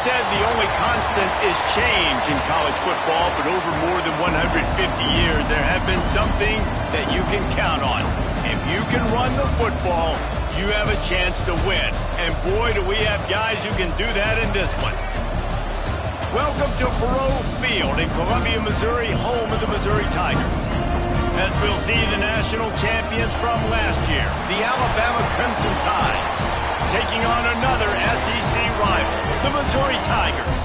said the only constant is change in college football, but over more than 150 years, there have been some things that you can count on. If you can run the football, you have a chance to win. And boy, do we have guys who can do that in this one. Welcome to Faurot Field in Columbia, Missouri, home of the Missouri Tigers. As we'll see the national champions from last year, the Alabama Crimson Tide, taking on another SEC rival, the Missouri Tigers.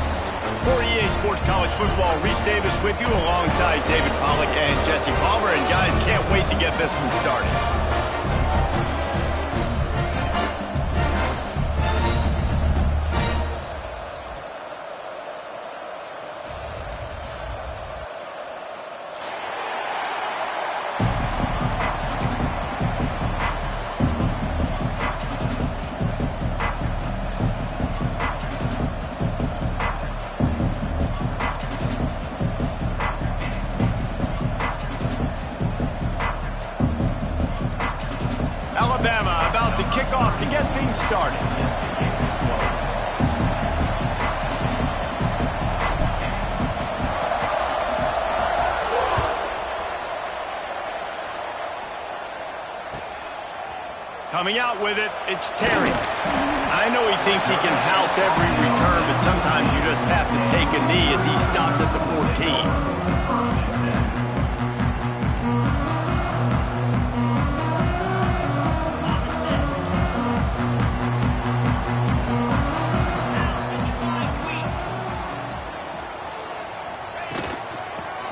For EA Sports College Football, Reese Davis with you alongside David Pollack and Jesse Palmer. And guys, can't wait to get this one started. Alabama about to kick off to get things started. Coming out with it, it's Terry. I know he thinks he can house every return, but sometimes you just have to take a knee as he stopped at the 14.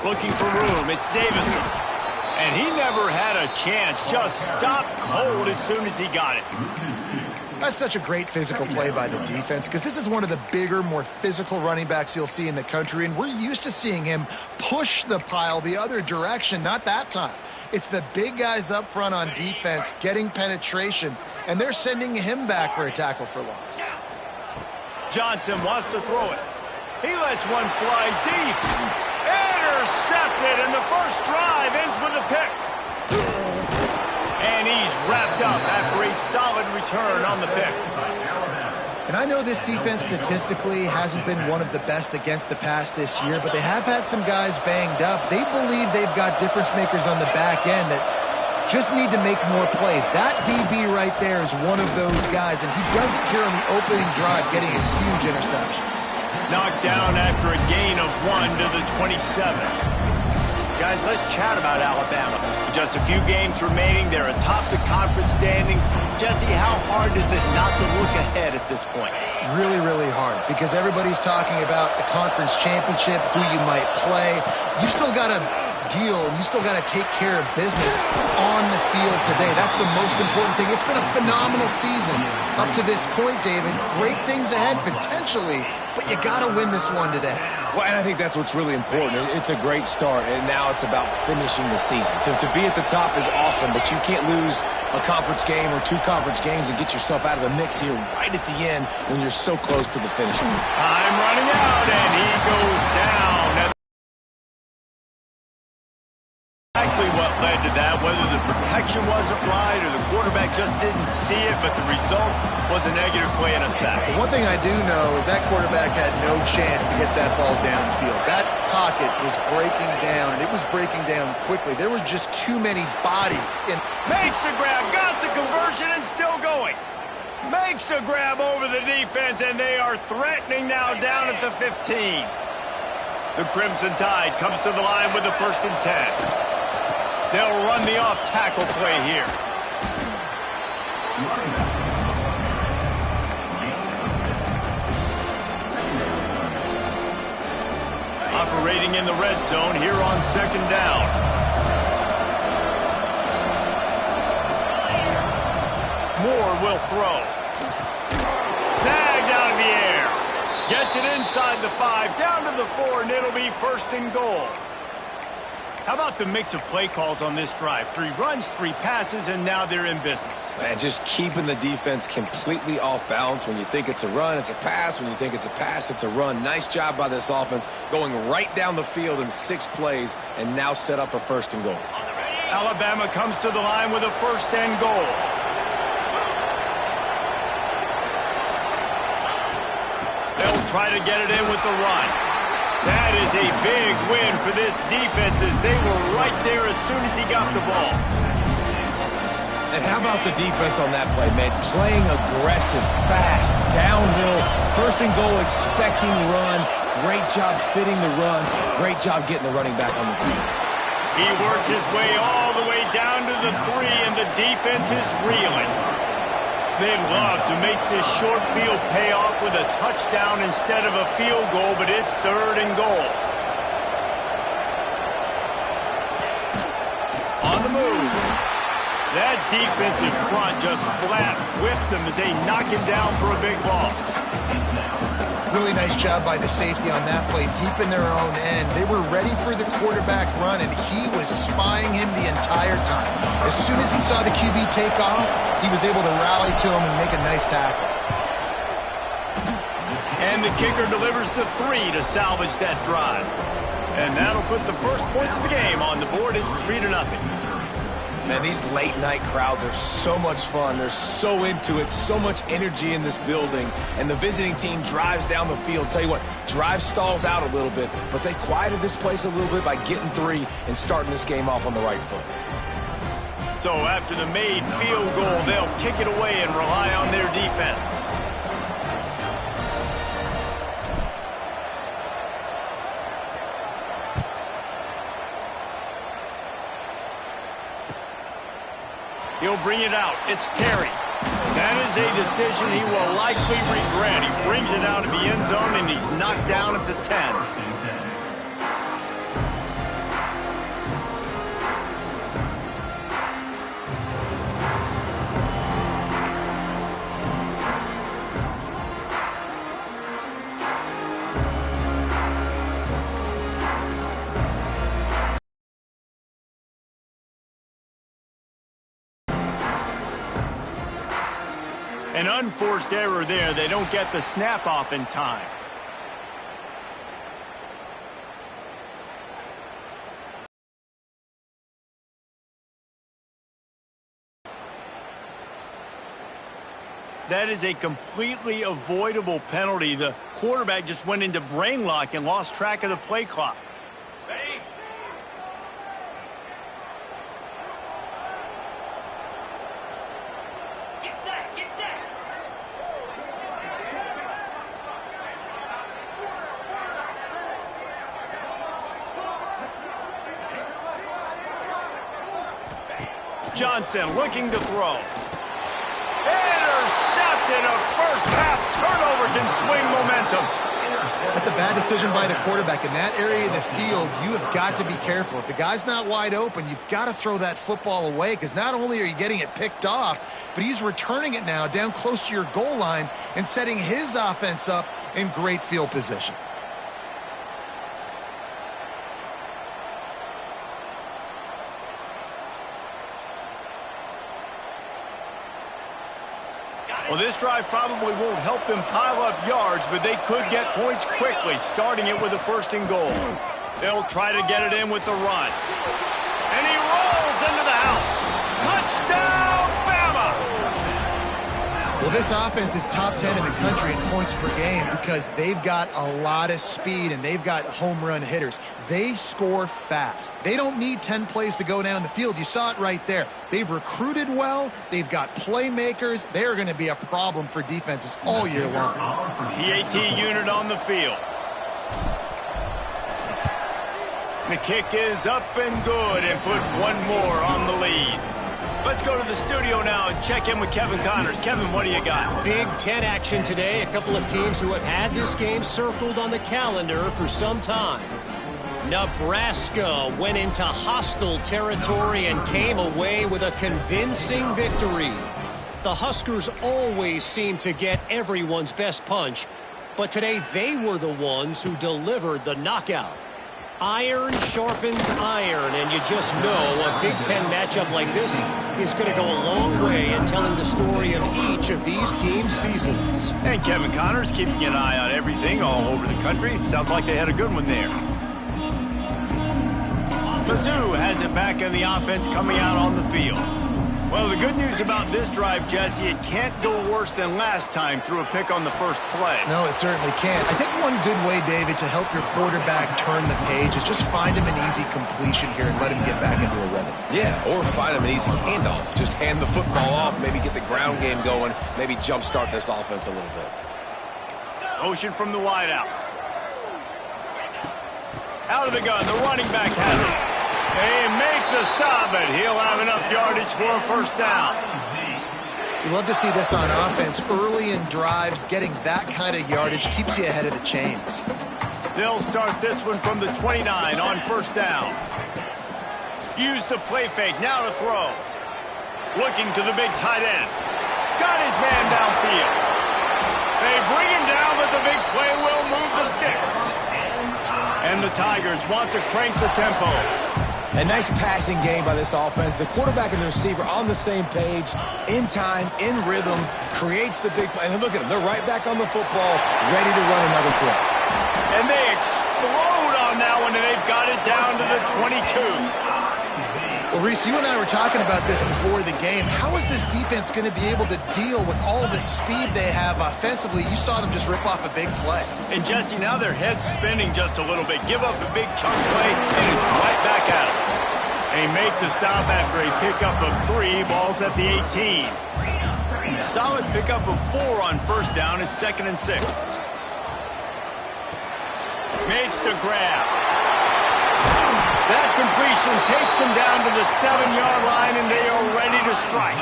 Looking for room, it's Davison. And he never had a chance, just stopped cold as soon as he got it. That's such a great physical play by the defense, because this is one of the bigger, more physical running backs you'll see in the country, and we're used to seeing him push the pile the other direction. Not that time. It's the big guys up front on defense getting penetration, and they're sending him back for a tackle for loss. Johnson wants to throw it. He lets one fly deep. Intercepted, and the first drive ends with a pick. And he's wrapped up after a solid return on the pick. And I know this defense statistically hasn't been one of the best against the pass this year, but they have had some guys banged up. They believe they've got difference makers on the back end that just need to make more plays. That DB right there is one of those guys, and he does it here on the opening drive, getting a huge interception. Knocked down after a gain of 1 to the 27. Guys, let's chat about Alabama. Just a few games remaining. They're atop the conference standings. Jesse, how hard is it not to look ahead at this point? Really, really hard, because everybody's talking about the conference championship, who you might play. You still got to deal, and you still got to take care of business on the field today. That's the most important thing. It's been a phenomenal season up to this point, David. Great things ahead, potentially, but you got to win this one today. Well, and I think that's what's really important. It's a great start, and now it's about finishing the season. To be at the top is awesome, but you can't lose a conference game or 2 conference games and get yourself out of the mix here right at the end when you're so close to the finish line. Time running out, and he goes down. Exactly what led to that, whether the protection wasn't right or the quarterback just didn't see it, but the result was a negative play and a sack. One thing I do know is that quarterback had no chance to get that ball downfield. That pocket was breaking down, and it was breaking down quickly. There were just too many bodies. Makes the grab, got the conversion, and still going. Makes the grab over the defense, and they are threatening now down at the 15. The Crimson Tide comes to the line with the 1st and 10. They'll run the off-tackle play here. Operating in the red zone here on 2nd down. Moore will throw. Snagged out of the air. Gets it inside the 5, down to the 4, and it'll be 1st and goal. How about the mix of play calls on this drive? 3 runs, 3 passes, and now they're in business. Man, just keeping the defense completely off balance. When you think it's a run, it's a pass. When you think it's a pass, it's a run. Nice job by this offense, going right down the field in 6 plays, and now set up for 1st and goal. Alabama comes to the line with a 1st and goal. They'll try to get it in with the run. That is a big win for this defense as they were right there as soon as he got the ball. And how about the defense on that play, man? Playing aggressive, fast, downhill, first and goal, expecting run. Great job fitting the run. Great job getting the running back on the ground. He works his way all the way down to the 3, and the defense is reeling. They'd love to make this short field pay off with a touchdown instead of a field goal, but it's 3rd and goal. On the move. That defensive front just flat whipped them as they knock him down for a big loss. Really nice job by the safety on that play, deep in their own end. They were ready for the quarterback run, and he was spying him the entire time. As soon as he saw the QB take off, he was able to rally to him and make a nice tackle. And the kicker delivers the 3 to salvage that drive. And that'll put the first points of the game on the board. It's 3-0. Man, these late-night crowds are so much fun. They're so into it, so much energy in this building. And the visiting team drives down the field. Tell you what, drive stalls out a little bit, but they quieted this place a little bit by getting 3 and starting this game off on the right foot. So after the made field goal, they'll kick it away and rely on their defense. He'll bring it out. It's Terry. That is a decision he will likely regret. He brings it out of the end zone, and he's knocked down at the 10. An unforced error there. They don't get the snap off in time. That is a completely avoidable penalty. The quarterback just went into brain lock and lost track of the play clock. Ready? Johnson looking to throw. Intercepted. A first-half turnover can swing momentum. That's a bad decision by the quarterback. In that area of the field, you have got to be careful. If the guy's not wide open, you've got to throw that football away because not only are you getting it picked off, but he's returning it now down close to your goal line and setting his offense up in great field position. Well, this drive probably won't help them pile up yards, but they could get points quickly, starting it with a 1st and goal. They'll try to get it in with the run. And he rolls into the house. Touchdown, Bama! Well, this offense is top 10 in the country in points per game because they've got a lot of speed and they've got home run hitters. They score fast. They don't need 10 plays to go down the field. You saw it right there. They've recruited well. They've got playmakers. They're going to be a problem for defenses all year long. PAT unit on the field. The kick is up and good and put one more on the lead. Let's go to the studio now and check in with Kevin Connors. Kevin, what do you got? Big Ten action today. A couple of teams who have had this game circled on the calendar for some time. Nebraska went into hostile territory and came away with a convincing victory. The Huskers always seem to get everyone's best punch, but today they were the ones who delivered the knockout. Iron sharpens iron, and you just know a Big Ten matchup like this is going to go a long way in telling the story of each of these teams' seasons. And Kevin Connors keeping an eye on everything all over the country. Sounds like they had a good one there. Mizzou has it back in the offense coming out on the field. Well, the good news about this drive, Jesse, it can't go worse than last time through a pick on the first play. No, it certainly can't. I think one good way, David, to help your quarterback turn the page is just find him an easy completion here and let him get back into a rhythm. Yeah, or find him an easy handoff. Just hand the football off, maybe get the ground game going, maybe jumpstart this offense a little bit. Motion from the wideout. Out of the gun, the running back has it. They make the stop, but he'll have enough yardage for a first down. You love to see this on offense. Early in drives, getting that kind of yardage keeps you ahead of the chains. They'll start this one from the 29 on first down. Use the play fake, now to throw. Looking to the big tight end. Got his man downfield. They bring him down, but the big play will move the sticks. And the Tigers want to crank the tempo. A nice passing game by this offense. The quarterback and the receiver on the same page, in time, in rhythm, creates the big play. And look at them. They're right back on the football, ready to run another play. And they explode on that one, and they've got it down to the 22. Well, Reese, you and I were talking about this before the game. How is this defense going to be able to deal with all the speed they have offensively? You saw them just rip off a big play. And, Jesse, now their head's spinning just a little bit. Give up a big chunk play, and it's right back at them. They make the stop after a pickup of 3. Ball's at the 18. Solid pickup of 4 on first down. It's 2nd and 6. Makes the grab. That completion takes them down to the 7-yard line, and they are ready to strike.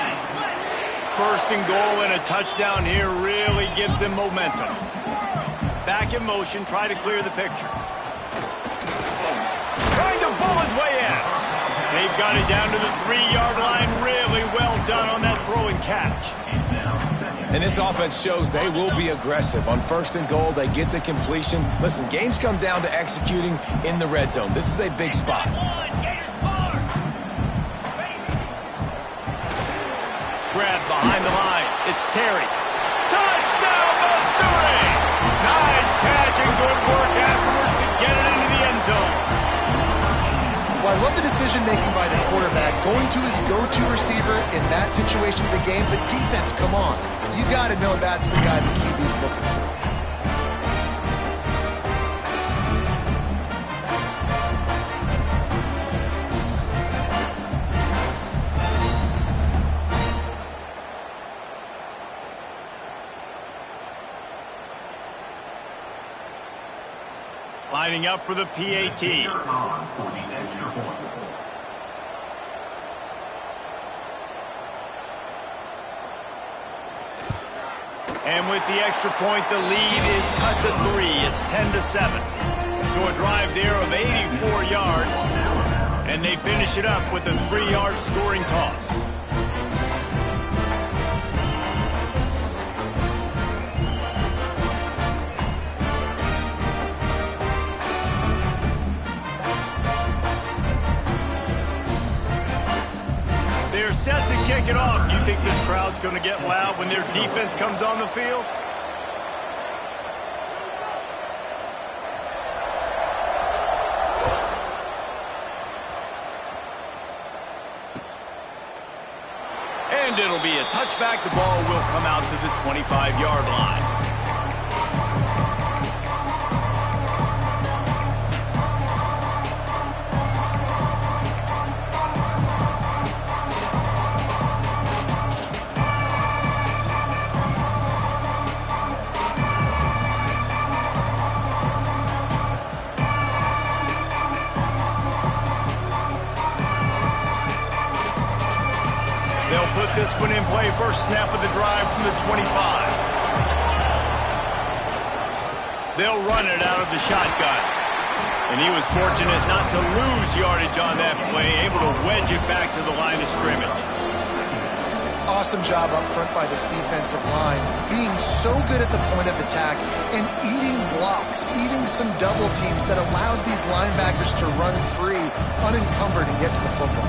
First and goal and a touchdown here really gives them momentum. Back in motion, try to clear the picture. Trying to pull his way in. They've got it down to the 3-yard line. Really well done on that throw and catch. And this offense shows they will be aggressive. On first and goal, they get the completion. Listen, games come down to executing in the red zone. This is a big spot. Grab behind the line. It's Terry. Touchdown, Missouri! Nice catch and good work afterwards to get it into the end zone. Well, I love the decision-making by the quarterback, going to his go-to receiver in that situation of the game. But defense, come on. You got to know that's the guy the QB's looking for. Lining up for the PAT. And with the extra point, the lead is cut to 3. It's 10-7. To a drive there of 84 yards. And they finish it up with a 3-yard scoring toss. They're set to kick it off. You think this crowd's going to get loud when their defense comes on the field? And it'll be a touchback. The ball will come out to the 25-yard line. They'll put this one in play. First snap of the drive from the 25. They'll run it out of the shotgun. And he was fortunate not to lose yardage on that play, able to wedge it back to the line of scrimmage. Awesome job up front by this defensive line, being so good at the point of attack and eating blocks, eating some double teams that allows these linebackers to run free, unencumbered, and get to the football.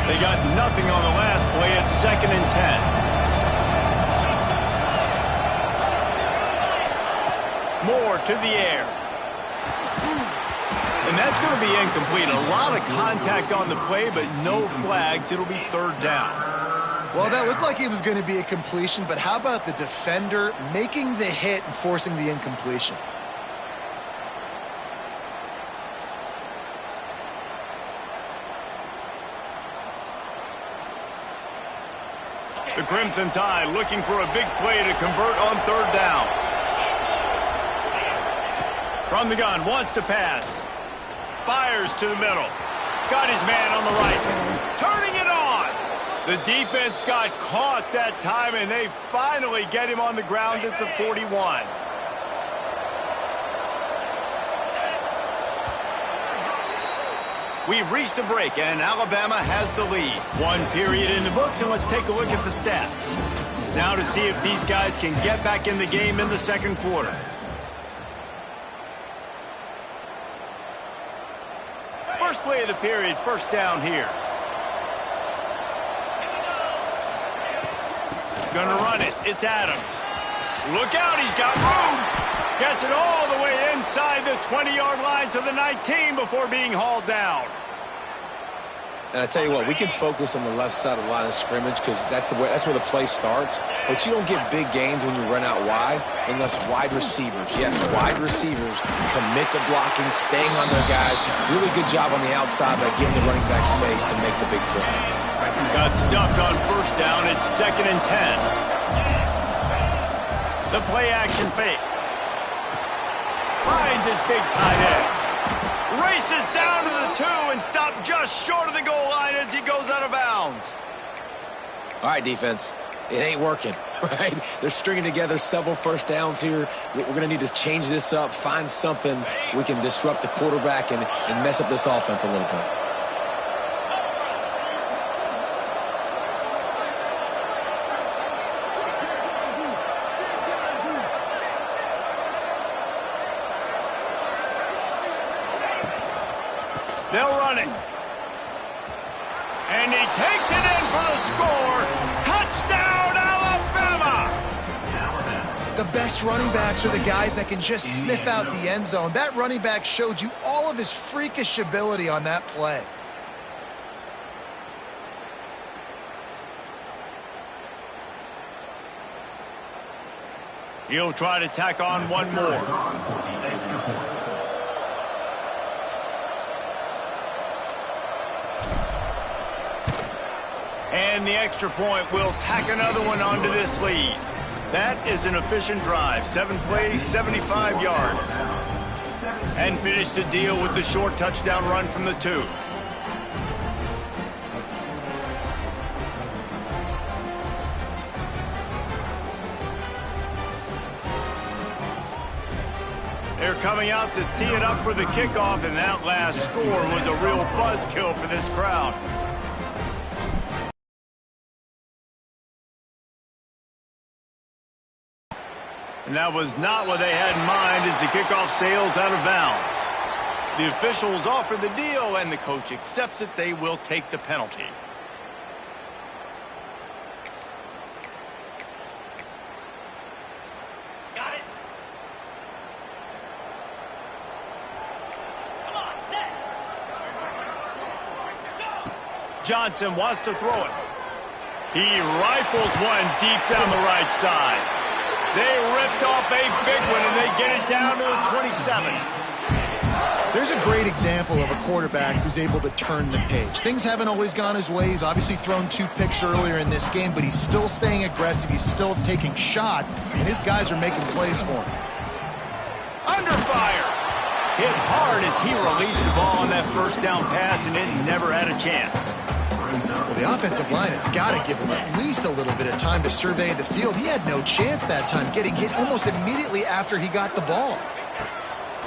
They got nothing on the last play. It's 2nd and 10. Moore to the air. And that's going to be incomplete. A lot of contact on the play, but no flags. It'll be third down. Well, that looked like it was going to be a completion, but how about the defender making the hit and forcing the incompletion? The Crimson Tide looking for a big play to convert on third down. From the gun, wants to pass. Fires to the middle. Got his man on the right. Turning it on. The defense got caught that time, and they finally get him on the ground at the 41. We've reached a break, and Alabama has the lead. One period in the books, and let's take a look at the stats. Now to see if these guys can get back in the game in the second quarter. First play of the period, first down here. Gonna run it. It's Adams. Look out, he's got room. Gets it all the way inside the 20-yard line to the 19 before being hauled down. And I tell you what, we can focus on the left side of the line of scrimmage because that's where the play starts. But you don't get big gains when you run out wide unless wide receivers, yes, wide receivers commit to blocking, staying on their guys. Really good job on the outside by giving the running back space to make the big play. Got stuffed on first down. It's 2nd and 10. The play action fake. Finds his big tight end. Races down to the 2 and stopped just short of the goal line as he goes out of bounds. All right, defense. It ain't working, right? They're stringing together several first downs here. We're going to need to change this up, find something we can disrupt the quarterback and mess up this offense a little bit. They'll run it. And he takes it in for the score. Touchdown, Alabama! The best running backs are the guys that can just sniff out the end zone. That running back showed you all of his freakish ability on that play. He'll try to tack on one more. And the extra point will tack another one onto this lead. That is an efficient drive. 7 plays, 75 yards. And finish the deal with the short touchdown run from the 2. They're coming out to tee it up for the kickoff, and that last score was a real buzzkill for this crowd. And that was not what they had in mind as the kickoff sails out of bounds. The officials offer the deal, and the coach accepts it. They will take the penalty. Got it. Come on, set. Johnson wants to throw it. He rifles one deep down the right side. They ripped off a big one, and they get it down to the 27. There's a great example of a quarterback who's able to turn the page. Things haven't always gone his way. He's obviously thrown 2 picks earlier in this game, but he's still staying aggressive. He's still taking shots, and his guys are making plays for him. Under fire. Hit hard as he released the ball on that first down pass, and it never had a chance. Well, the offensive line has got to give him at least a little bit of time to survey the field. He had no chance that time, getting hit almost immediately after he got the ball.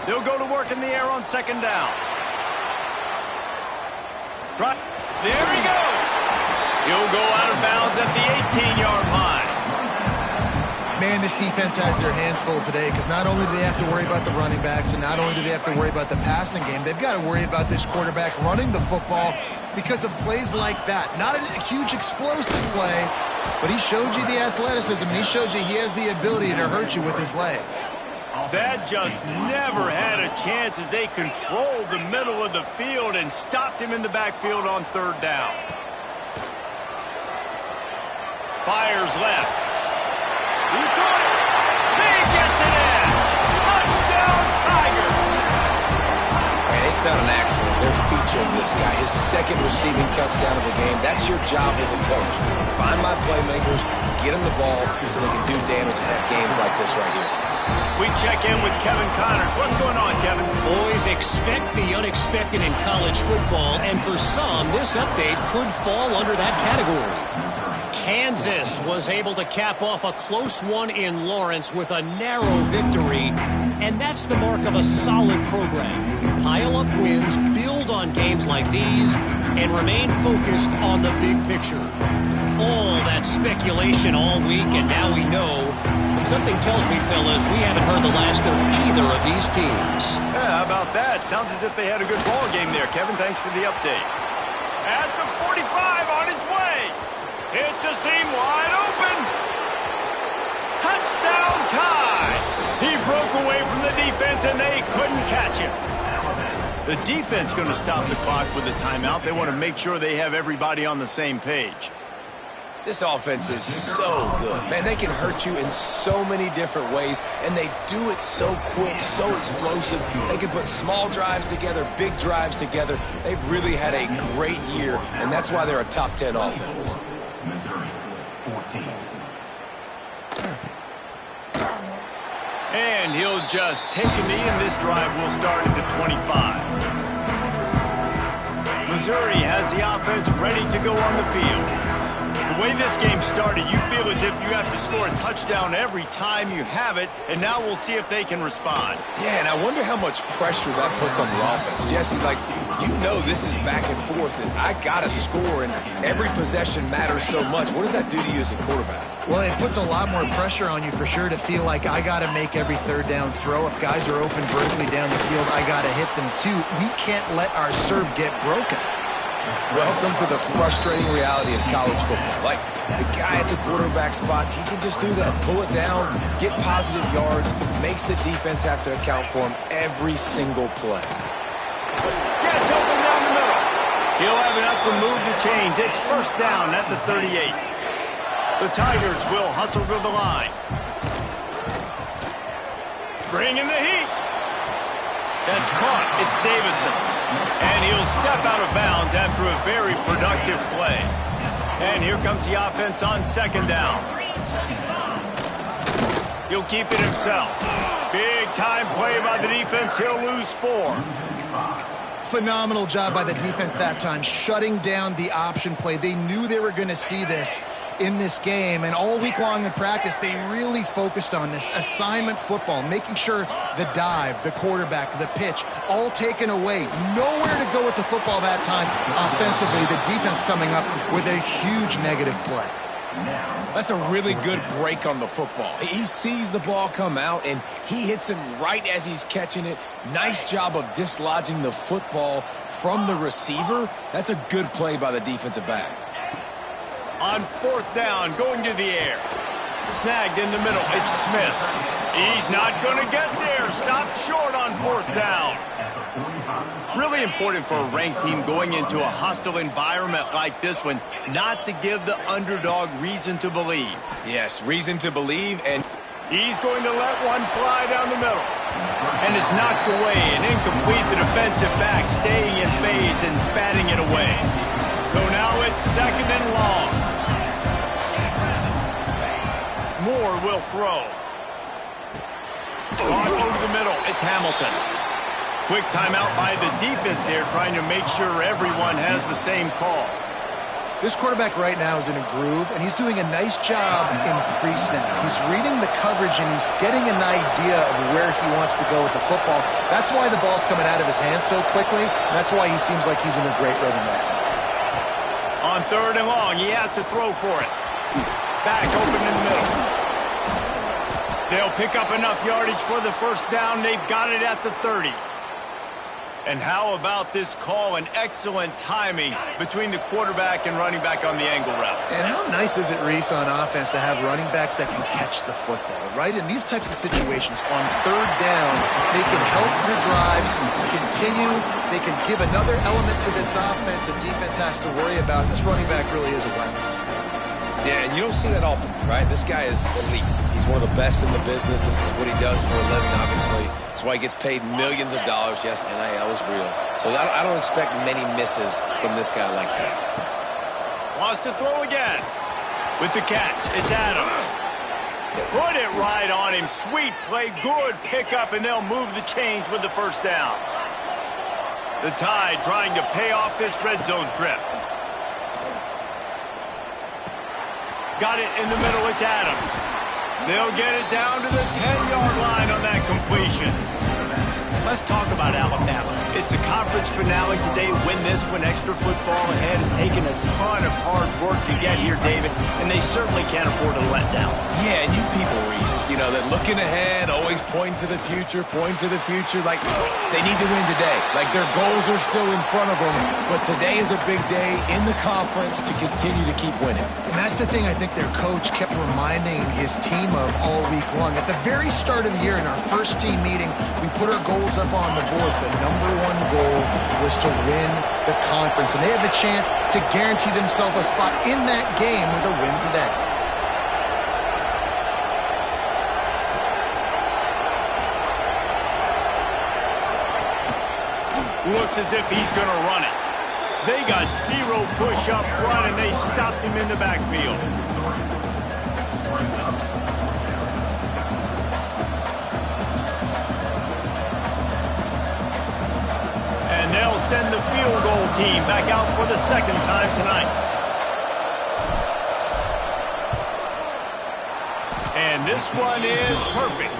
They'll go to work in the air on second down. There he goes. He'll go out of bounds at the 18-yard line. Man, this defense has their hands full today because not only do they have to worry about the running backs and not only do they have to worry about the passing game, they've got to worry about this quarterback running the football because of plays like that. Not a huge explosive play, but he showed you the athleticism. He showed you he has the ability to hurt you with his legs. That just never had a chance as they controlled the middle of the field and stopped him in the backfield on third down. Fires left. He caught it. He gets it in. Touchdown, Tiger. Man, it's not an accident. They're featuring this guy. His second receiving touchdown of the game. That's your job as a coach. Find my playmakers, get them the ball so they can do damage and have games like this right here. We check in with Kevin Connors. What's going on, Kevin? Boys, expect the unexpected in college football, and for some, this update could fall under that category. Kansas was able to cap off a close one in Lawrence with a narrow victory, and that's the mark of a solid program. Pile up wins, build on games like these, and remain focused on the big picture. All that speculation all week, and now we know. Something tells me, fellas, we haven't heard the last of either of these teams. Yeah, how about that? Sounds as if they had a good ball game there, Kevin. Thanks for the update. At the 45 on his way. It's a seam wide open. Touchdown tie. He broke away from the defense, and they couldn't catch him. The defense going to stop the clock with a timeout. They want to make sure they have everybody on the same page. This offense is so good. Man, they can hurt you in so many different ways, and they do it so quick, so explosive. They can put small drives together, big drives together. They've really had a great year, and that's why they're a top 10 offense. And he'll just take a knee, and this drive will start at the 25. Missouri has the offense ready to go on the field. The way this game started, you feel as if you have to score a touchdown every time you have it, and now we'll see if they can respond. Yeah, and I wonder how much pressure that puts on the offense. Jesse, like, you know this is back and forth, and I got to score, and every possession matters so much. What does that do to you as a quarterback? Well, it puts a lot more pressure on you for sure to feel like I got to make every third down throw. If guys are open vertically down the field, I got to hit them too. We can't let our serve get broken. Welcome to the frustrating reality of college football. Like, the guy at the quarterback spot, he can just do that. Pull it down, get positive yards, makes the defense have to account for him every single play. Gets open down the middle. He'll have enough to move the chains. It's first down at the 38. The Tigers will hustle to the line. Bring in the heat. That's caught. It's Davison. And he'll step out of bounds after a very productive play. And here comes the offense on second down. He'll keep it himself. Big time play by the defense. He'll lose 4. Phenomenal job by the defense that time, shutting down the option play. They knew they were going to see this in this game, and all week long in practice, they really focused on this assignment football, making sure the dive, the quarterback, the pitch, all taken away. Nowhere to go with the football that time offensively. The defense coming up with a huge negative play. That's a really good break on the football. He sees the ball come out, and he hits him right as he's catching it. Nice job of dislodging the football from the receiver. That's a good play by the defensive back. On fourth down, going to the air. Snagged in the middle. It's Smith. He's not going to get there. Stopped short on fourth down. Really important for a ranked team going into a hostile environment like this one, not to give the underdog reason to believe. Yes, reason to believe, and he's going to let one fly down the middle. And it's knocked away and incomplete. The defensive back staying in phase and batting it away. So now it's second and long. Moore will throw. Caught over the middle. It's Hamilton. Quick timeout by the defense there, trying to make sure everyone has the same call. This quarterback right now is in a groove, and he's doing a nice job in pre-snap. He's reading the coverage, and he's getting an idea of where he wants to go with the football. That's why the ball's coming out of his hands so quickly, and that's why he seems like he's in a great rhythm right now. On third and long, he has to throw for it. Back open in the middle. They'll pick up enough yardage for the first down. They've got it at the 30. And how about this call and excellent timing between the quarterback and running back on the angle route? And how nice is it, Reese, on offense to have running backs that can catch the football, right? In these types of situations, on third down, they can help your drives continue. They can give another element to this offense the defense has to worry about. This running back really is a weapon. Yeah, and you don't see that often, right? This guy is elite. He's one of the best in the business. This is what he does for a living, obviously. That's why he gets paid millions of dollars. Yes, NIL is real. So I don't expect many misses from this guy like that. Wants to throw again. With the catch, it's Adams. Put it right on him. Sweet play, good pickup, and they'll move the chains with the first down. The Tide trying to pay off this red zone trip. Got it in the middle, it's Adams. They'll get it down to the 10-yard line on that completion. Let's talk about Alabama. It's the conference finale today. Win this one. Extra football ahead. Has taken a ton of hard work to get here, David, and they certainly can't afford to let down. Yeah, and you people, Reese, you know, that looking ahead, always point to the future, like they need to win today. Like their goals are still in front of them, but today is a big day in the conference to continue to keep winning. And that's the thing I think their coach kept reminding his team of all week long. At the very start of the year, in our first team meeting, we put our goals up on the board. The number one goal was to win the conference, and they have the chance to guarantee themselves a spot in that game with a win today. Looks as if he's going to run it. They got zero push up front, and they stopped him in the backfield. And they'll send the field goal team back out for the second time tonight. And this one is perfect.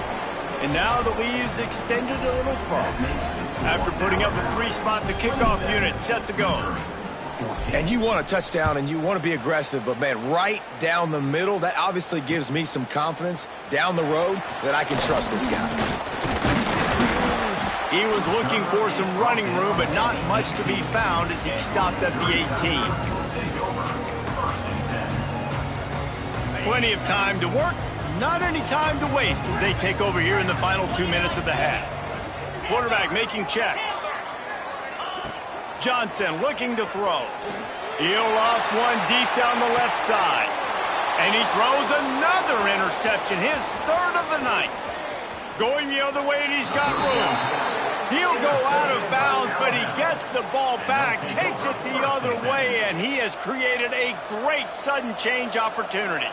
And now the lead is extended a little further. After putting up a 3-spot, the kickoff unit set to go. And you want a touchdown and you want to be aggressive, but man, right down the middle, that obviously gives me some confidence down the road that I can trust this guy. He was looking for some running room, but not much to be found as he stopped at the 18. Plenty of time to work, not any time to waste as they take over here in the final 2 minutes of the half. Quarterback making checks. Johnson looking to throw. He'll off one deep down the left side. And he throws another interception, his third of the night. Going the other way, and he's got room. He'll go out of bounds, but he gets the ball back, takes it the other way, and he has created a great sudden change opportunity.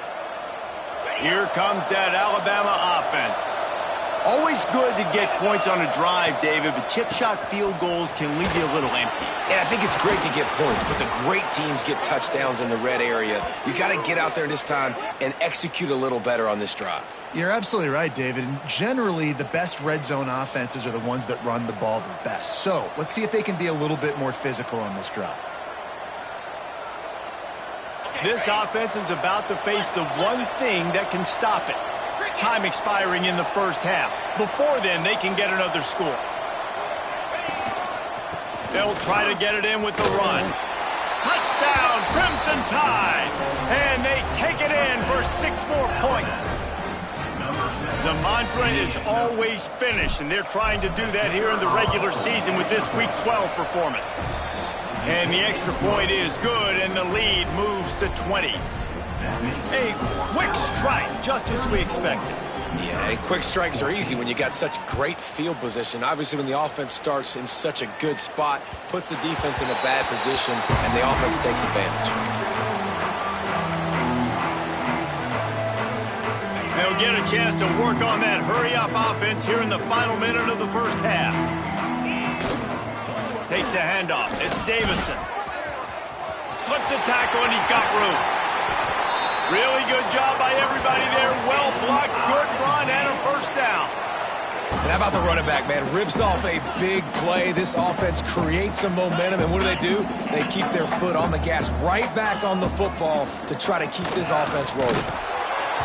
Here comes that Alabama offense. Always good to get points on a drive, David, but chip shot field goals can leave you a little empty. And I think it's great to get points, but the great teams get touchdowns in the red area. You got to get out there this time and execute a little better on this drive. You're absolutely right, David. And generally, the best red zone offenses are the ones that run the ball the best. So let's see if they can be a little bit more physical on this drive. This offense is about to face the one thing that can stop it. Time expiring in the first half. Before then, they can get another score. They'll try to get it in with the run. Touchdown, Crimson Tide! And they take it in for 6 more points. The mantra is always finish, and they're trying to do that here in the regular season with this Week 12 performance. And the extra point is good, and the lead moves to 20. A quick strike, just as we expected. Yeah, and quick strikes are easy when you got such great field position. Obviously, when the offense starts in such a good spot, puts the defense in a bad position, and the offense takes advantage. They'll get a chance to work on that hurry-up offense here in the final minute of the first half. Takes the handoff. It's Davison. Slips a tackle, and he's got room. Really good job by everybody there. Well blocked, good run, and a first down. And how about the running back, man? Rips off a big play. This offense creates some momentum, and what do? They keep their foot on the gas, right back on the football to try to keep this offense rolling.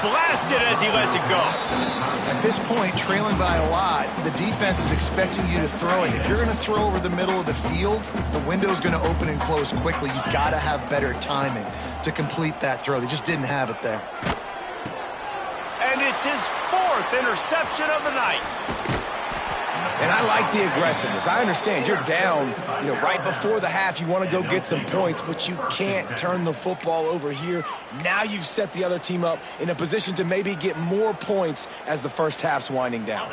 Blasted as he lets it go. At this point, trailing by a lot, the defense is expecting you to throw it. If you're going to throw over the middle of the field, the window's going to open and close quickly. You got to have better timing to complete that throw. They just didn't have it there. And it's his 4th interception of the night. And I like the aggressiveness. I understand you're down, right before the half. You want to go get some points, but you can't turn the football over here. Now you've set the other team up in a position to maybe get more points as the first half's winding down.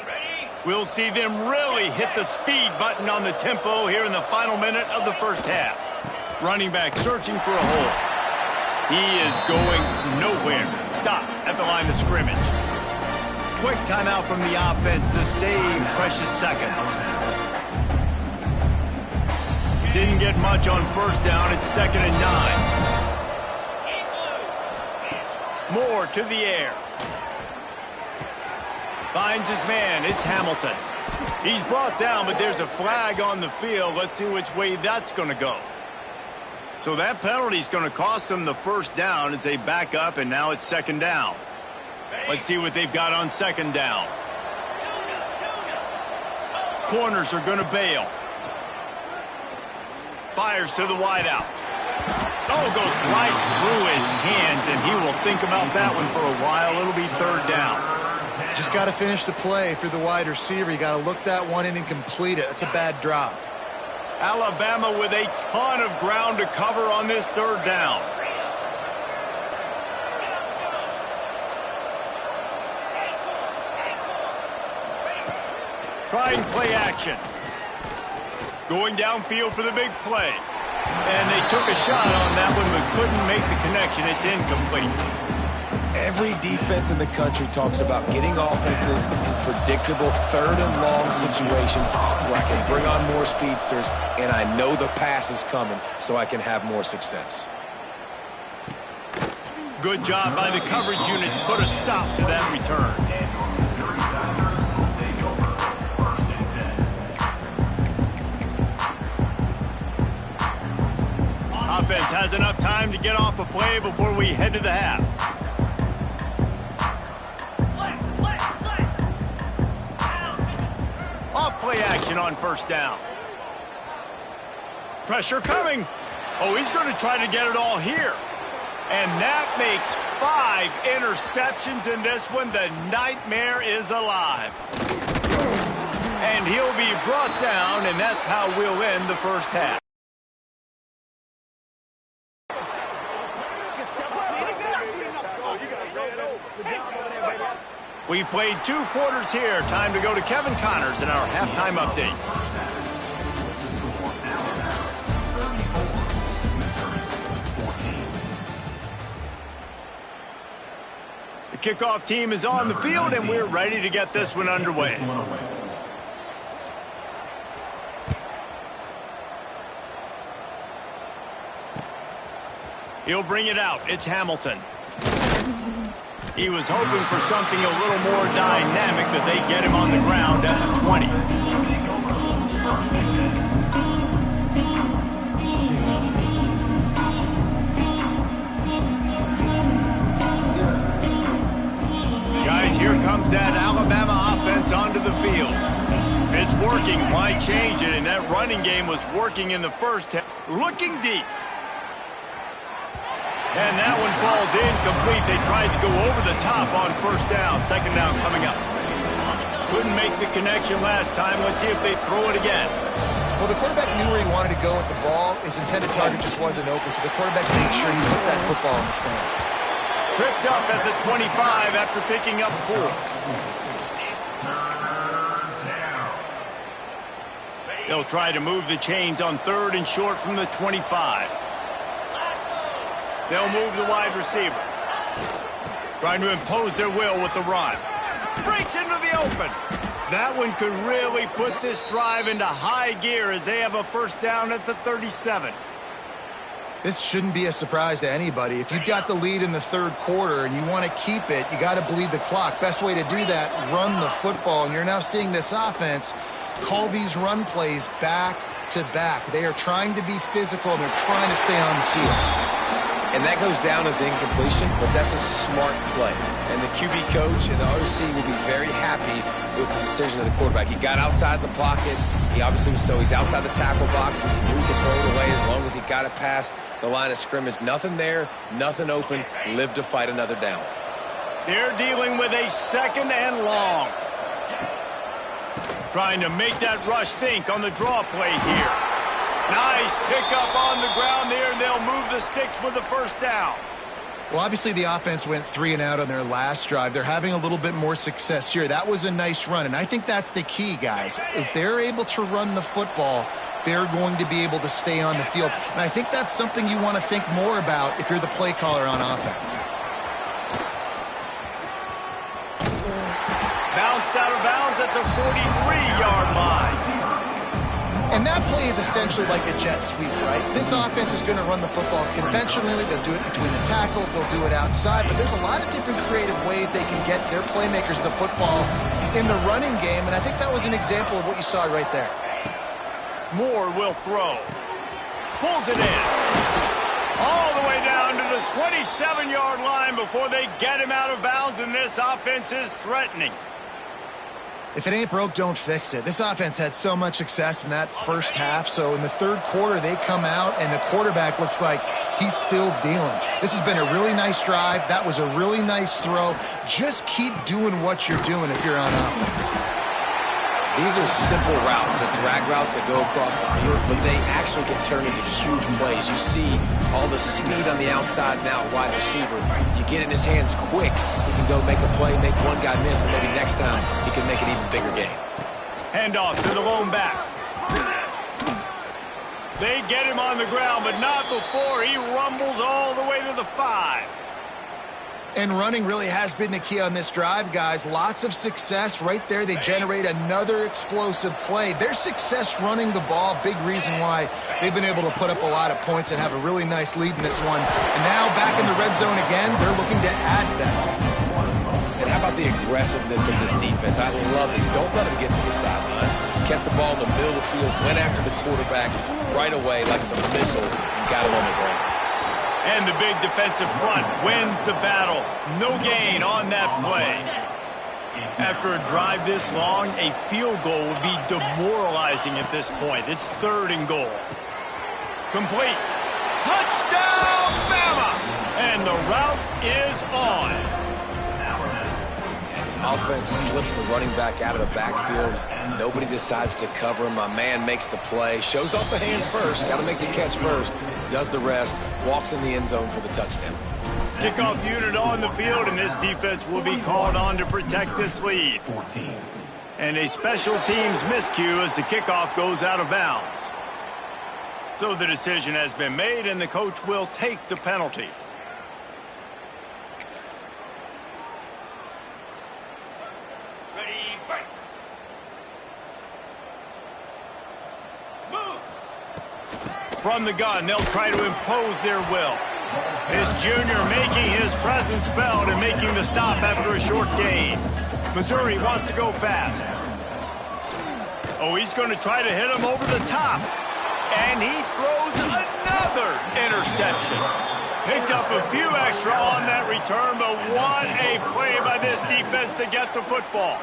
We'll see them really hit the speed button on the tempo here in the final minute of the first half. Running back searching for a hole. He is going nowhere. Stop at the line of scrimmage. Quick timeout from the offense to save precious seconds. Didn't get much on first down. It's 2nd and 9. Moore to the air. Finds his man. It's Hamilton. He's brought down, but there's a flag on the field. Let's see which way that's going to go. So that penalty is going to cost them the first down as they back up, and now it's 2nd down. Let's see what they've got on 2nd down. Corners are going to bail. Fires to the wideout. Oh, goes right through his hands, and he will think about that one for a while. It'll be 3rd down. Just got to finish the play for the wide receiver. You got to look that one in and complete it. It's a bad drop. Alabama with a ton of ground to cover on this 3rd down. Trying play action. Going downfield for the big play. And they took a shot on that one but couldn't make the connection. It's incomplete. Every defense in the country talks about getting offenses in predictable 3rd and long situations where I can bring on more speedsters and I know the pass is coming so I can have more success. Good job by the coverage unit to put a stop to that return. Offense has enough time to get off a play before we head to the half. Off play action on 1st down. Pressure coming. Oh, he's going to try to get it all here. And that makes 5 interceptions in this one. The nightmare is alive. And he'll be brought down, and that's how we'll end the first half. We've played 2 quarters here. Time to go to Kevin Connors in our halftime update. The kickoff team is on the field, and we're ready to get this one underway. He'll bring it out. It's Hamilton. He was hoping for something a little more dynamic, but they get him on the ground at the 20. Guys, here comes that Alabama offense onto the field. If it's working, why change it? And that running game was working in the first half. Looking deep. And that one falls incomplete. They tried to go over the top on 1st down. 2nd down coming up. Couldn't make the connection last time. Let's see if they throw it again. Well, the quarterback knew where he wanted to go with the ball. His intended target just wasn't open, so the quarterback made sure he put that football in the stands. Tripped up at the 25 after picking up 4. They'll try to move the chains on 3rd and short from the 25. They'll move the wide receiver. Trying to impose their will with the run. Breaks into the open. That one could really put this drive into high gear as they have a 1st down at the 37. This shouldn't be a surprise to anybody. If you've got the lead in the 3rd quarter and you want to keep it, you got to bleed the clock. Best way to do that, run the football. And you're now seeing this offense call these run plays back to back. They are trying to be physical and they're trying to stay on the field. And that goes down as incompletion, but that's a smart play. And the QB coach and the OC will be very happy with the decision of the quarterback. He got outside the pocket. He obviously was he's outside the tackle boxes. He knew he could throw it away as long as he got it past the line of scrimmage. Nothing there, nothing open. Live to fight another down. They're dealing with a 2nd and long. Trying to make that rush think on the draw play here. Nice pickup on the ground there, and they'll move the sticks for the first down. Well, obviously the offense went 3 and out on their last drive. They're having a little bit more success here. That was a nice run, and I think that's the key, guys. If they're able to run the football, they're going to be able to stay on the field. And I think that's something you want to think more about if you're the play caller on offense. Bounced out of bounds at the 43-yard line. And that play is essentially like a jet sweep, right? This offense is going to run the football conventionally. They'll do it between the tackles. They'll do it outside. But there's a lot of different creative ways they can get their playmakers the football in the running game. And I think that was an example of what you saw right there. Moore will throw. Pulls it in. All the way down to the 27-yard line before they get him out of bounds, and this offense is threatening. If it ain't broke, don't fix it. This offense had so much success in that first half, so in the third quarter, they come out, and the quarterback looks like he's still dealing. This has been a really nice drive. That was a really nice throw. Just keep doing what you're doing if you're on offense. These are simple routes, the drag routes that go across the field, but they actually can turn into huge plays. You see all the speed on the outside now, wide receiver. You get in his hands quick, he can go make a play, make one guy miss, and maybe next time he can make an even bigger game. Handoff to the lone back. They get him on the ground, but not before he rumbles all the way to the 5. And running really has been the key on this drive, guys. Lots of success right there. They generate another explosive play. Their success running the ball, big reason why they've been able to put up a lot of points and have a really nice lead in this one. And now back in the red zone again, they're looking to add that. And how about the aggressiveness of this defense? I love this. Don't let them get to the sideline. Kept the ball in the middle of the field, went after the quarterback right away like some missiles, and got him on the ground. And the big defensive front wins the battle. No gain on that play. After a drive this long, a field goal would be demoralizing at this point. It's 3rd and goal. Complete. Touchdown, Bama! And the route is on. Offense slips the running back out of the backfield. Nobody decides to cover him. My man makes the play. Shows off the hands first. Got to make the catch first. Does the rest. Walks in the end zone for the touchdown. Kickoff unit on the field, and this defense will be called on to protect this lead. And a special teams miscue as the kickoff goes out of bounds. So the decision has been made, and the coach will take the penalty. From the gun, they'll try to impose their will. This junior making his presence felt and making the stop after a short gain. Missouri wants to go fast. Oh, he's going to try to hit him over the top. And he throws another interception. Picked up a few extra on that return, but what a play by this defense to get the football.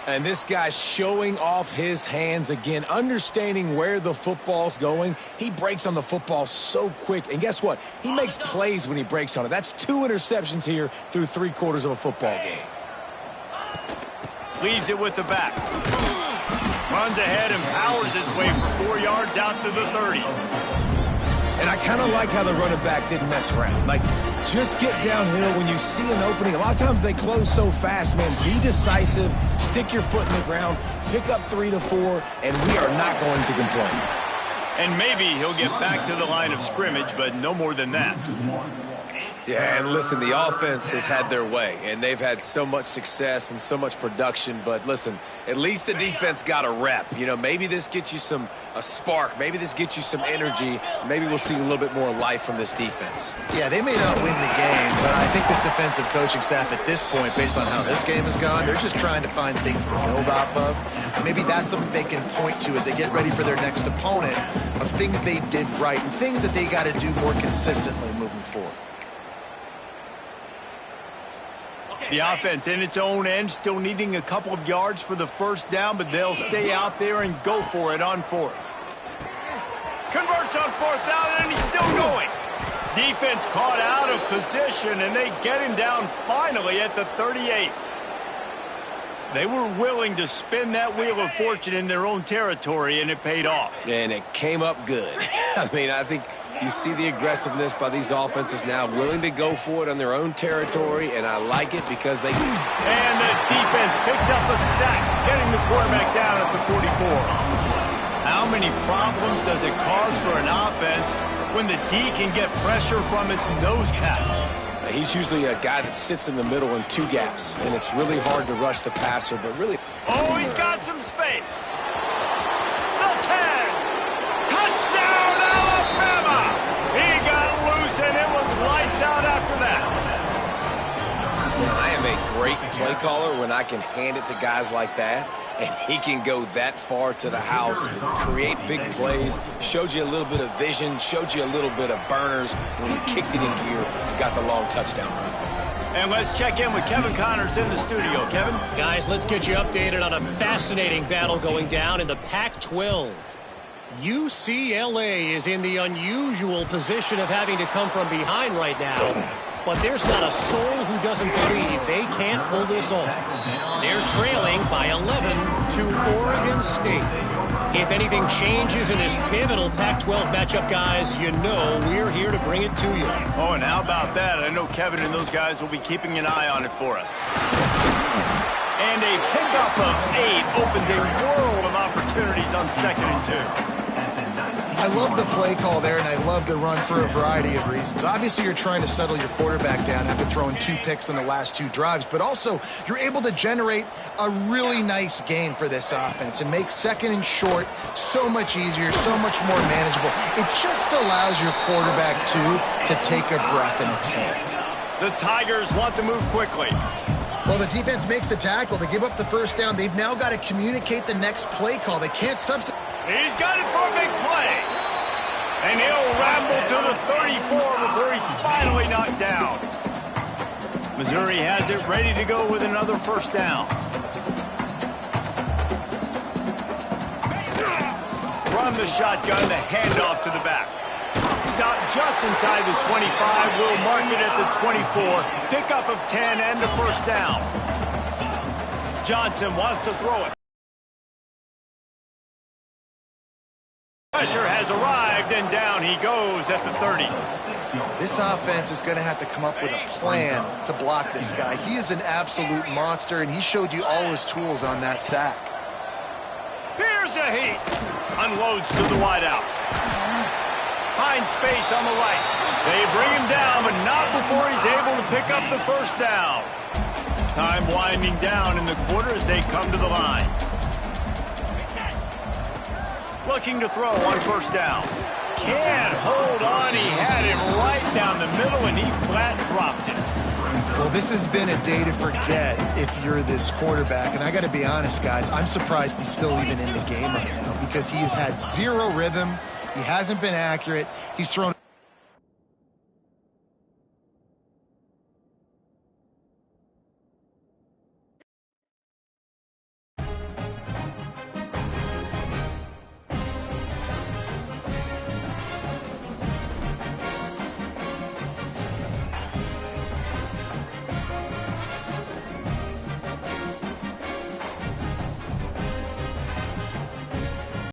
And this guy's showing off his hands again, understanding where the football's going. He breaks on the football so quick. And guess what? He makes plays when he breaks on it. That's 2 interceptions here through 3 quarters of a football game. Leaves it with the back. Runs ahead and powers his way for 4 yards out to the 30. And I kind of like how the running back didn't mess around. Like, just get downhill when you see an opening. A lot of times they close so fast, man. Be decisive, stick your foot in the ground, pick up 3 to 4, and we are not going to complain. And maybe he'll get back to the line of scrimmage, but no more than that. Yeah, and listen, the offense has had their way, and they've had so much success and so much production. But listen, at least the defense got a rep. You know, maybe this gets you a spark. Maybe this gets you some energy. Maybe we'll see a little bit more life from this defense. Yeah, they may not win the game, but I think this defensive coaching staff at this point, based on how this game has gone, they're just trying to find things to build off of. Maybe that's something they can point to as they get ready for their next opponent of things they did right and things that they got to do more consistently moving and forth. The offense in its own end, still needing a couple of yards for the first down, but they'll stay out there and go for it on fourth. Converts on fourth down, and he's still going. Defense caught out of position, and they get him down finally at the 38. They were willing to spin that wheel of fortune in their own territory, and it paid off. And it came up good. I mean, I think you see the aggressiveness by these offenses now, willing to go for it on their own territory, and I like it because they... And the defense picks up a sack, getting the quarterback down at the 44. How many problems does it cause for an offense when the D can get pressure from its nose tackle? He's usually a guy that sits in the middle in two gaps, and it's really hard to rush the passer, but really... Oh, he's got some space. The 10. Touchdown, Alabama! He got loose, and it was lights out after that. Man, I am a great play caller when I can hand it to guys like that, and he can go that far to the house, create big plays, showed you a little bit of vision, showed you a little bit of burners when he kicked it in gear and got the long touchdown run. And let's check in with Kevin Connors in the studio. Kevin? Guys, let's get you updated on a fascinating battle going down in the Pac-12. UCLA is in the unusual position of having to come from behind right now. But there's not a soul who doesn't believe they can't pull this off. They're trailing by 11 to Oregon State. If anything changes in this pivotal Pac-12 matchup, guys, you know we're here to bring it to you. Oh, and how about that? I know Kevin and those guys will be keeping an eye on it for us. And a pickup of 8 opens a world of opportunities on 2nd and 2. I love the play call there, and I love the run for a variety of reasons. Obviously, you're trying to settle your quarterback down after throwing 2 picks in the last 2 drives, but also you're able to generate a really nice gain for this offense and make 2nd and short so much easier, so much more manageable. It just allows your quarterback, too, to take a breath and exhale. The Tigers want to move quickly. Well, the defense makes the tackle. They give up the first down. They've now got to communicate the next play call. They can't substitute. He's got it for a big play. And he'll ramble to the 34 before he's finally knocked down. Missouri has it ready to go with another first down. From the shotgun, the handoff to the back. Stopped just inside the 25. Will mark it at the 24. Pickup of 10 and the first down. Johnson wants to throw it. Pressure has arrived, and down he goes at the 30. This offense is going to have to come up with a plan to block this guy. He is an absolute monster, and he showed you all his tools on that sack. Here's a heat. Unloads to the wideout. Finds space on the right. They bring him down, but not before he's able to pick up the first down. Time winding down in the quarter as they come to the line. Looking to throw on first down. Can't hold on. He had him right down the middle, and he flat dropped it. Well, this has been a day to forget if you're this quarterback. And I got to be honest, guys, I'm surprised he's still even in the game right now because he has had 0 rhythm. He hasn't been accurate. He's thrown